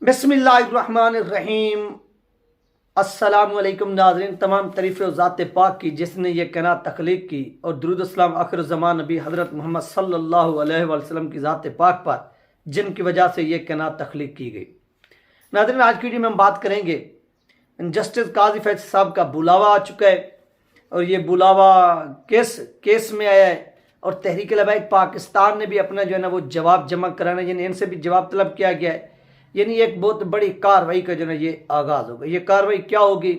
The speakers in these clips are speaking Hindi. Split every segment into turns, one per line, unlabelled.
बिस्मिल्लाहिर्रहमानिर्रहीम। अस्सलामुअलैकुम नाज़रीन, तमाम तारीफ़ ज़ात पाक की जिसने ये कायनात तख्लीक की और दुरूद अस्सलाम आखिर ज़मान नबी हज़रत मोहम्मद सल्लल्लाहु अलैहि वसल्लम की ज़ात पाक पर जिनकी वजह से ये कायनात तख्लीक की गई। नाज़रीन, आज की वीडियो में हम बात करेंगे जस्टिस काजी फैज़ साहब का बुलावा आ चुका है और ये बुलावा केस में आया है और तहरीक लबैक पाकिस्तान ने भी अपना जो है ना वो जवाब जमा कराना, यानी इनसे भी जवाब तलब किया गया है। यानी एक बहुत बड़ी कार्रवाई का जो है ये आगाज़ होगा। ये कार्रवाई क्या होगी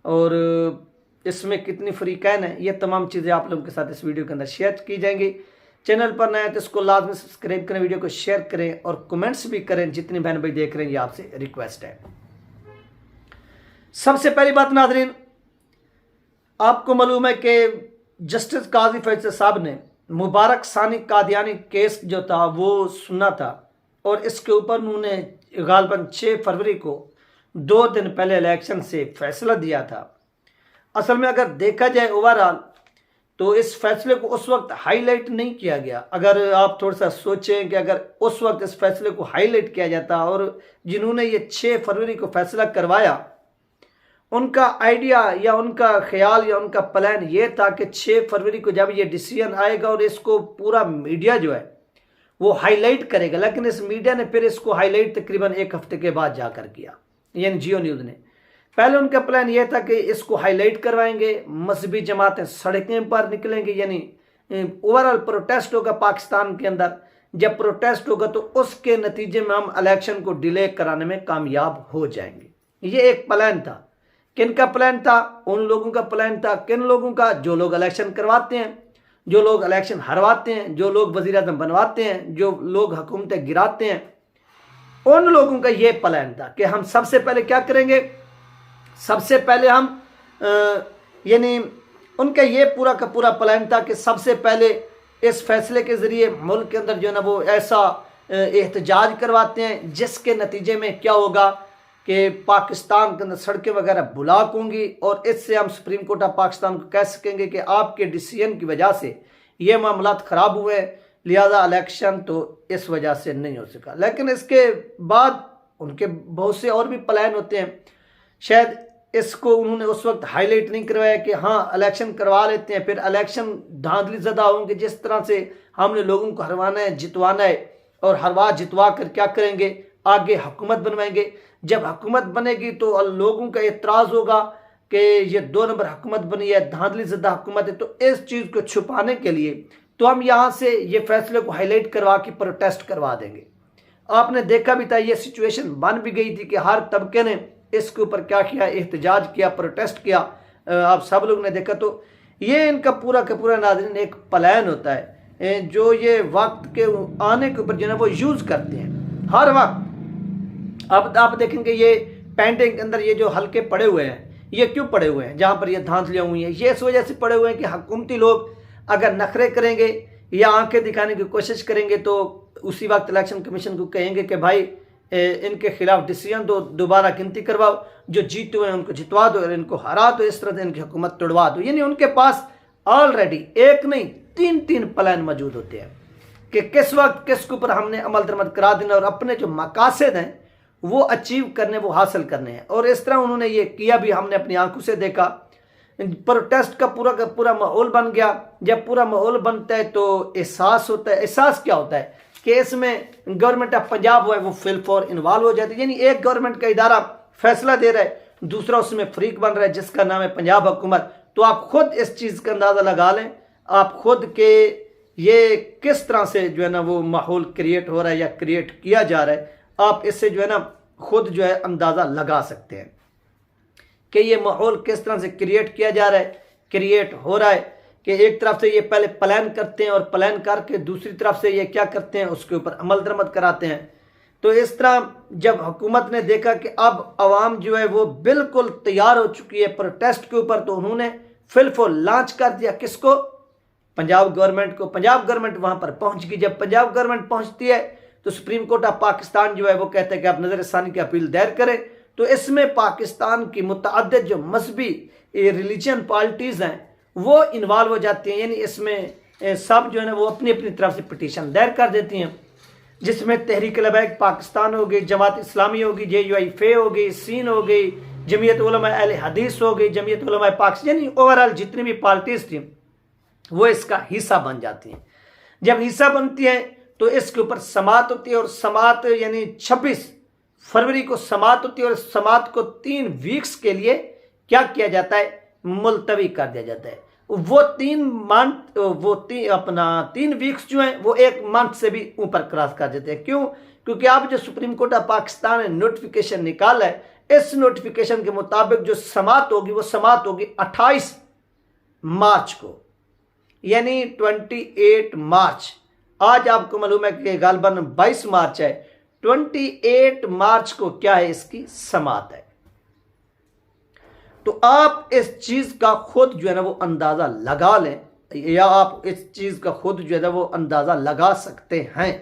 और इसमें कितनी फ़रीक़ैन है, ये तमाम चीज़ें आप लोगों के साथ इस वीडियो के अंदर शेयर की जाएंगी। चैनल पर नए तो इसको लाजमी सब्सक्राइब करें, वीडियो को शेयर करें और कमेंट्स भी करें। जितने बहन भाई देख रहे हैं ये आपसे रिक्वेस्ट है। सबसे पहली बात नाज़रीन, आपको मालूम है कि जस्टिस काजी फैज़ साहब ने मुबारक सानी कादियानी केस जो था वो सुना था और इसके ऊपर उन्होंने गालबन 6 फरवरी को 2 दिन पहले इलेक्शन से फैसला दिया था। असल में अगर देखा जाए ओवरऑल तो इस फैसले को उस वक्त हाईलाइट नहीं किया गया। अगर आप थोड़ा सा सोचें कि अगर उस वक्त इस फैसले को हाईलाइट किया जाता और जिन्होंने ये 6 फरवरी को फैसला करवाया उनका आइडिया या उनका ख्याल या उनका प्लान ये था कि 6 फरवरी को जब ये डिसीजन आएगा और इसको पूरा मीडिया जो है वो हाईलाइट करेगा, लेकिन इस मीडिया ने फिर इसको हाईलाइट तकरीबन 1 हफ्ते के बाद जाकर किया, यानी जियो न्यूज़ ने। पहले उनका प्लान ये था कि इसको हाईलाइट करवाएंगे, मजहबी जमातें सड़कें पर निकलेंगे, यानी ओवरऑल प्रोटेस्ट होगा पाकिस्तान के अंदर। जब प्रोटेस्ट होगा तो उसके नतीजे में हम इलेक्शन को डिले कराने में कामयाब हो जाएंगे। ये एक प्लान था। किन का प्लान था? उन लोगों का प्लान था। किन लोगों का? जो लोग इलेक्शन करवाते हैं, जो लोग इलेक्शन हरवाते हैं, जो लोग वज़ीर आज़म बनवाते हैं, जो लोग हुकूमतें गिराते हैं, उन लोगों का ये प्लान था कि हम सबसे पहले क्या करेंगे। सबसे पहले हम यानी उनका ये पूरा का पूरा प्लान था कि सबसे पहले इस फैसले के ज़रिए मुल्क के अंदर जो है ना वो ऐसा एहतजाज करवाते हैं जिसके नतीजे में क्या होगा कि पाकिस्तान के अंदर सड़कें वगैरह ब्लॉक होंगी और इससे हम सुप्रीम कोर्ट ऑफ पाकिस्तान को कह सकेंगे कि आपके डिसीजन की वजह से ये मामला ख़राब हुए, लिहाजा इलेक्शन तो इस वजह से नहीं हो सका। लेकिन इसके बाद उनके बहुत से और भी प्लान होते हैं। शायद इसको उन्होंने उस वक्त हाईलाइट नहीं करवाया कि हाँ इलेक्शन करवा लेते हैं, फिर इलेक्शन धांधली ज़दा होंगे। जिस तरह से हमने लोगों को हरवाना है, जितवाना है और हरवा जितवा कर क्या करेंगे, आगे हुकूमत बनवाएंगे। जब हुकूमत बनेगी तो लोगों का एतराज़ होगा कि ये 2 नंबर हुकूमत बनी है, धांधली ज़दा हुकूमत है। तो इस चीज़ को छुपाने के लिए तो हम यहाँ से ये फैसले को हाईलाइट करवा के प्रोटेस्ट करवा देंगे। आपने देखा भी था, ये सिचुएशन बन भी गई थी कि हर तबके ने इसके ऊपर क्या किया, एहतजाज किया, प्रोटेस्ट किया। आप सब लोग ने देखा। तो ये इनका पूरा का पूरा नाज़रीन एक प्लान होता है जो ये वक्त के आने के ऊपर जो है वो यूज़ करते हैं हर वक्त। अब आप देखेंगे ये पेंटिंग के अंदर ये जो हल्के पड़े हुए हैं, ये क्यों पड़े हुए हैं? जहाँ पर ये धांधलियाँ हुई हैं ये इस वजह से पड़े हुए हैं कि हुकूमती लोग अगर नखरे करेंगे या आंखें दिखाने की कोशिश करेंगे तो उसी वक्त इलेक्शन कमीशन को कहेंगे कि भाई इनके खिलाफ डिसीजन दो, दोबारा गिनती करवाओ, जो जीते हुए हैं उनको जितवा दो और इनको हरा दो, इस तरह से इनकी हुकूमत तोड़वा दो। यानी उनके पास ऑलरेडी एक नहीं 3 प्लान मौजूद होते हैं कि किस वक्त किसके ऊपर हमने अमल दरमद करा देना और अपने जो मकासद हैं वो अचीव करने, वो हासिल करने हैं। और इस तरह उन्होंने ये किया भी, हमने अपनी आंखों से देखा। प्रोटेस्ट का पूरा माहौल बन गया। जब पूरा माहौल बनता है तो एहसास होता है। एहसास क्या होता है कि इसमें गवर्नमेंट ऑफ पंजाब वो है वो फिल फॉर इन्वॉल्व हो जाती है। यानी एक गवर्नमेंट का इदारा फैसला दे रहा है, दूसरा उसमें फ्रीक बन रहा है जिसका नाम है पंजाब हुकूमत। तो आप खुद इस चीज़ का अंदाज़ा लगा लें, आप खुद के ये किस तरह से जो है ना वो माहौल क्रिएट हो रहा है या क्रिएट किया जा रहा है। आप इससे जो है ना खुद जो है अंदाज़ा लगा सकते हैं कि ये माहौल किस तरह से क्रिएट किया जा रहा है, क्रिएट हो रहा है। कि एक तरफ से ये पहले प्लान करते हैं और प्लान करके दूसरी तरफ से ये क्या करते हैं, उसके ऊपर अमल दरमद कराते हैं। तो इस तरह जब हुकूमत ने देखा कि अब आवाम जो है वो बिल्कुल तैयार हो चुकी है प्रोटेस्ट के ऊपर, तो उन्होंने फिलफुल लॉन्च कर दिया। किसको? पंजाब गवर्नमेंट को। पंजाब गवर्नमेंट वहाँ पर पहुँच गई। जब पंजाब गवर्नमेंट पहुँचती है तो सुप्रीम कोर्ट ऑफ पाकिस्तान जो है वो कहते हैं कि आप नज़र-ए-षानी की अपील दायर करें। तो इसमें पाकिस्तान की मुतअद्दिद जो मजहबी रिलीजन पार्टीज़ हैं वो इन्वॉल्व हो जाती हैं। यानी इसमें सब जो है ना वो अपनी अपनी तरफ से पिटीशन दायर कर देती हैं। जिसमें तहरीक लबैक पाकिस्तान हो गई, जमात इस्लामी होगी, JUIF होगी, सीन हो गई, जमीयत उलमा अहले हदीस हो गई, जमीयत उलमा पाकिस्तान, यानी ओवरऑल जितनी भी पार्टीज थी वो इसका हिस्सा बन जाती हैं। जब हिस्सा बनती है तो इसके ऊपर समात होती है, और समात यानी 26 फरवरी को समात होती है, और समात को 3 वीक्स के लिए क्या किया जाता है, मुलतवी कर दिया जाता है। वो 3 वीक्स जो हैं वो 1 मंथ से भी ऊपर क्रॉस कर देते हैं। क्यों? क्योंकि आप जो सुप्रीम कोर्ट ऑफ पाकिस्तान ने नोटिफिकेशन निकाला है, इस नोटिफिकेशन के मुताबिक जो समात होगी वो समात होगी 28 मार्च को, यानी 28 मार्च। आज आपको मालूम है कि गालबन 22 मार्च है, 28 मार्च को क्या है, इसकी समात है। तो आप इस चीज का खुद जो है ना वो अंदाजा लगा लें, या आप इस चीज का खुद जो है ना वो अंदाजा लगा सकते हैं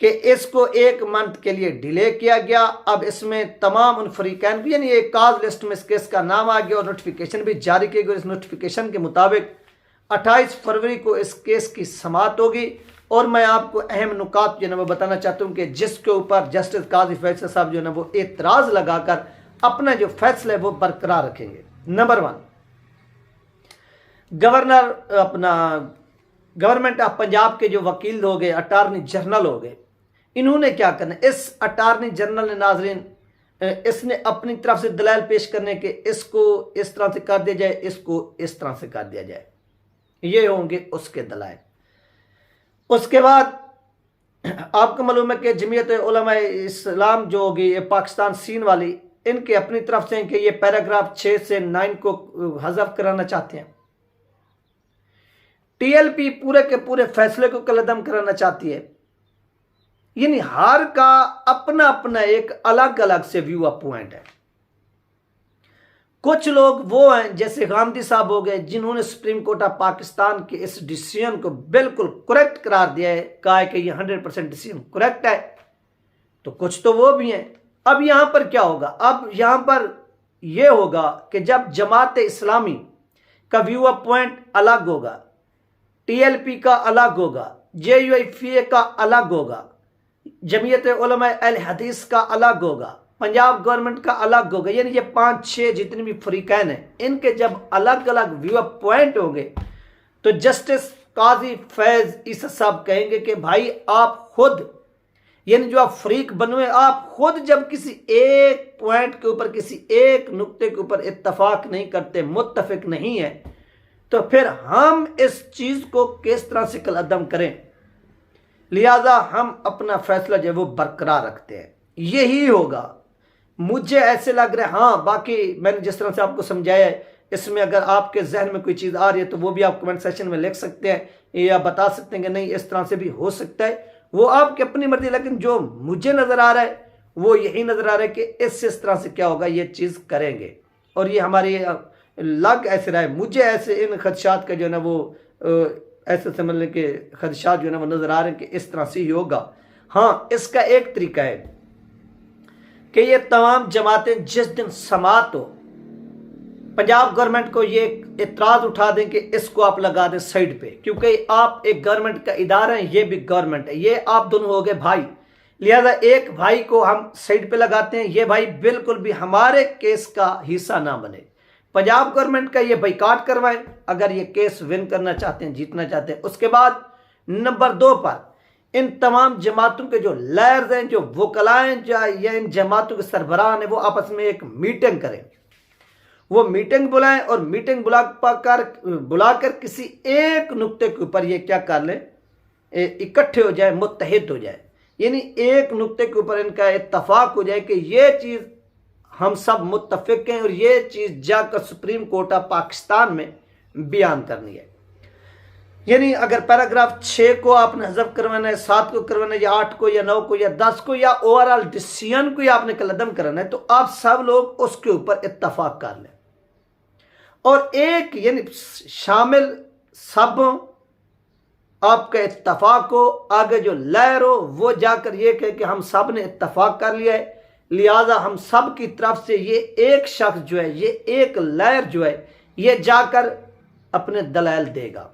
कि इसको 1 मंथ के लिए डिले किया गया। अब इसमें तमाम उन फरीकैन को, यानी एक काज लिस्ट में इस केस का नाम आ गया और नोटिफिकेशन भी जारी की गई। इस नोटिफिकेशन के मुताबिक 28 फरवरी को इस केस की समात होगी। और मैं आपको अहम नुकात जो है ना वो बताना चाहता हूँ कि जिसके ऊपर जस्टिस काजी फैसल साहब जो है ना वो एतराज लगाकर अपना जो फैसला है वो बरकरार रखेंगे। नंबर 1, गवर्नमेंट ऑफ पंजाब के जो वकील हो गए, अटार्नी जनरल हो गए, इन्होंने क्या करना, इस अटार्नी जनरल ने नाजरीन इसने अपनी तरफ से दलाल पेश करने के इसको इस तरह से कर दिया जाए, इसको इस तरह से कर दिया जाए, ये होंगे उसके दलाल। उसके बाद आपको मालूम है कि जमीयत उलमा इस्लाम जो होगी पाकिस्तान सीन वाली, इनके अपनी तरफ से कि ये पैराग्राफ 6 से 9 को हज़फ कराना चाहते हैं। TLP पूरे के पूरे फैसले को कलअदम कराना चाहती है। यानी हर का अपना अपना एक अलग अलग से व्यू ऑफ पॉइंट है। कुछ लोग वो हैं जैसे गांधी साहब हो गए, जिन्होंने सुप्रीम कोर्ट ऑफ पाकिस्तान के इस डिसीजन को बिल्कुल करेक्ट करार दिया है, कहा है कि ये 100% डिसीजन करेक्ट है। तो कुछ तो वो भी हैं। अब यहां पर क्या होगा, अब यहां पर यह होगा कि जब जमात इस्लामी का व्यू ऑफ पॉइंट अलग होगा, TLP का अलग होगा, JUIF का अलग होगा, जमीयत उलमा अहले हदीस का अलग होगा, पंजाब गवर्नमेंट का अलग होगा, यानी ये 5-6 जितने भी फरीकैन हैं, इनके जब अलग अलग व्यू ऑफ पॉइंट होंगे तो जस्टिस काजी फैज ईसा साहब कहेंगे कि भाई आप खुद, यानी जो आप फरीक बने, आप खुद जब किसी एक पॉइंट के ऊपर, किसी एक नुक्ते के ऊपर इत्तफाक नहीं करते, मुत्तफिक नहीं है, तो फिर हम इस चीज को किस तरह से कलअदम करें। लिहाजा हम अपना फैसला जो है वो बरकरार रखते हैं, यही होगा। मुझे ऐसे लग रहा है। हाँ, बाकी मैंने जिस तरह से आपको समझाया है, इसमें अगर आपके जहन में कोई चीज़ आ रही है तो वो भी आप कमेंट सेक्शन में लिख सकते हैं, या बता सकते हैं कि नहीं इस तरह से भी हो सकता है, वो आपकी अपनी मर्जी। लेकिन जो मुझे नज़र आ रहा है वो यही नज़र आ रहा है कि इस तरह से क्या होगा, ये चीज़ करेंगे, और ये हमारी लग ऐसे रहा है। मुझे ऐसे इन खदशात का जो है ना वो ऐसे समझने के खदशात जो है ना वो नज़र आ रहे हैं कि इस तरह से ही होगा। हाँ, इसका एक तरीका है कि ये तमाम जमातें जिस दिन समात हो, पंजाब गवर्नमेंट को ये इतराज़ उठा दें कि इसको आप लगा दें साइड पे, क्योंकि आप एक गवर्नमेंट का इदारा है, ये भी गवर्नमेंट है, ये आप दोनों हो गए भाई। लिहाजा एक भाई को हम साइड पे लगाते हैं, ये भाई बिल्कुल भी हमारे केस का हिस्सा ना बने। पंजाब गवर्नमेंट का ये बाइकाट करवाएं अगर ये केस विन करना चाहते हैं, जीतना चाहते हैं। उसके बाद नंबर 2 पर इन तमाम जमातों के जो लैर्स हैं, जो वकलाएं या इन जमातों के सरबराह हैं, वो आपस में एक मीटिंग करें, वो मीटिंग बुलाएं, और मीटिंग बुलाकर किसी एक नुक्ते के ऊपर ये क्या कर लें, इकट्ठे हो जाए, मुत्तहिद हो जाए, यानी एक नुक्ते के ऊपर इनका इत्तफाक हो जाए कि ये चीज़ हम सब मुत्तफिक हैं और ये चीज़ जाकर सुप्रीम कोर्ट ऑफ पाकिस्तान में बयान करनी है। यानी अगर पैराग्राफ 6 को आपने हज़फ करवाना है, 7 को करवाना है, या 8 को, या 9 को, या 10 को, या ओवरऑल डिसीजन को आपने कलअदम कराना है, तो आप सब लोग उसके ऊपर इत्तफाक कर लें, और एक यानी शामिल सब आपका इत्तफाक हो, आगे जो लहर हो वो जाकर ये कहे कि हम सब ने इत्तफाक कर लिया है, लिहाजा हम सब की तरफ से ये एक शख्स जो है, ये एक लहर जो है, ये जाकर अपने दलाल देगा,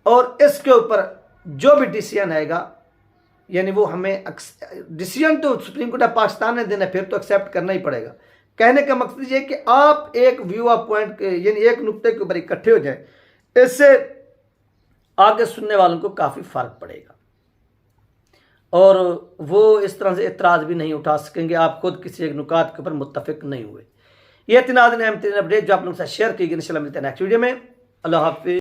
और इसके ऊपर जो भी डिसीजन आएगा, यानी वो हमें डिसीजन तो सुप्रीम कोर्ट ऑफ पाकिस्तान ने देना, फिर तो एक्सेप्ट करना ही पड़ेगा। कहने का मकसद ये कि आप एक व्यू ऑफ पॉइंट यानी एक नुक्ते के ऊपर इकट्ठे हो जाए, इससे आगे सुनने वालों को काफ़ी फर्क पड़ेगा और वो इस तरह से एतराज़ भी नहीं उठा सकेंगे आप खुद किसी एक नुकात के ऊपर मुत्तफिक नहीं हुए। ये 3 अहम 3 अपडेट जो आप लोगों के साथ शेयर की गई। इंशाल्लाह मिलते हैं नेक्स्ट वीडियो में। अल्लाह हाफिज़।